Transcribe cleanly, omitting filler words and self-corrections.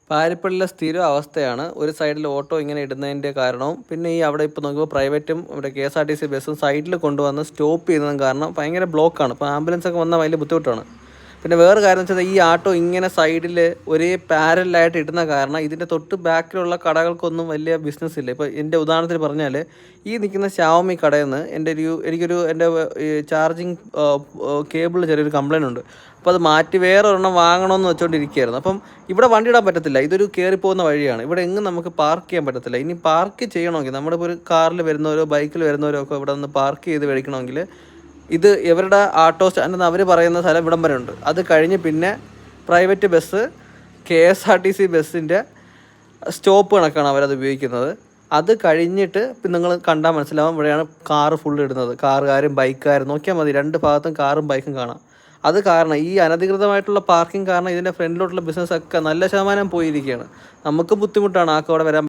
പാരിപ്പള്ളിയിലെ സ്ഥിരം അവസ്ഥയാണ്. ഒരു സൈഡിൽ ഓട്ടോ ഇങ്ങനെ ഇടുന്നതിൻ്റെ കാരണവും പിന്നെ ഈ അവിടെ ഇപ്പോൾ നോക്കുമ്പോൾ പ്രൈവറ്റും ഇവിടെ KSRTC ബസ്സും സൈഡിൽ കൊണ്ടുവന്ന് സ്റ്റോപ്പ് ചെയ്യുന്നതും കാരണം ഭയങ്കര ബ്ലോക്കാണ്. ഇപ്പോൾ ആംബുലൻസൊക്കെ വന്നാൽ വലിയ ബുദ്ധിമുട്ടാണ്. പിന്നെ വേറെ കാര്യം എന്ന് വെച്ചാൽ ഈ ആട്ടോ ഇങ്ങനെ സൈഡിൽ ഒരേ പാരലായിട്ട് ഇടുന്ന കാരണം ഇതിൻ്റെ തൊട്ട് ബാക്കിലുള്ള കടകൾക്കൊന്നും വലിയ ബിസിനസ് ഇല്ല. ഇപ്പോൾ എൻ്റെ ഉദാഹരണത്തിന് പറഞ്ഞാൽ ഈ നിൽക്കുന്ന ഷാവമി കടയിൽ നിന്ന് എൻ്റെ ചാർജിങ് കേബിളിൽ ചെറിയൊരു കംപ്ലയിൻ്റ് ഉണ്ട്. അപ്പോൾ അത് മാറ്റി വേറെ ഒരെണ്ണം വാങ്ങണമെന്ന് വെച്ചുകൊണ്ടിരിക്കുകയായിരുന്നു. അപ്പം ഇവിടെ വണ്ടി ഇടാൻ പറ്റത്തില്ല, ഇതൊരു കയറിപ്പോകുന്ന വഴിയാണ്. ഇവിടെ എങ്ങും നമുക്ക് പാർക്ക് ചെയ്യാൻ പറ്റത്തില്ല. ഇനി പാർക്ക് ചെയ്യണമെങ്കിൽ നമ്മുടെ ഇപ്പോൾ ഒരു കാറിൽ വരുന്നവരോ ബൈക്കിൽ വരുന്നവരോ ഒക്കെ ഇവിടെ നിന്ന് പാർക്ക് ചെയ്ത് മേടിക്കണമെങ്കിൽ ഇത് ഇവരുടെ ആട്ടോ സ്റ്റാൻഡെന്ന് അവർ പറയുന്ന സ്ഥലം ഇവിടം വരെ ഉണ്ട്. അത് കഴിഞ്ഞ് പിന്നെ പ്രൈവറ്റ് ബസ് KSRTC ബസ്സിൻ്റെ സ്റ്റോപ്പ് കണക്കാണ് അവരത് ഉപയോഗിക്കുന്നത്. അത് കഴിഞ്ഞിട്ട് ഇപ്പം നിങ്ങൾ കണ്ടാൽ മനസ്സിലാവും ഇവിടെയാണ് കാറ് ഫുള്ള് ഇടുന്നത്. കാറുകാരും ബൈക്കുകാരും നോക്കിയാൽ മതി, രണ്ട് ഭാഗത്തും കാറും ബൈക്കും കാണാം. അത് കാരണം ഈ അനധികൃതമായിട്ടുള്ള പാർക്കിംഗ് കാരണം ഇതിൻ്റെ ഫ്രണ്ടിലോട്ടുള്ള ബിസിനസ്സൊക്കെ നല്ല ശതമാനം പോയിരിക്കുകയാണ്. നമുക്ക് ബുദ്ധിമുട്ടാണ് ആൾക്ക് അവിടെ വരാൻ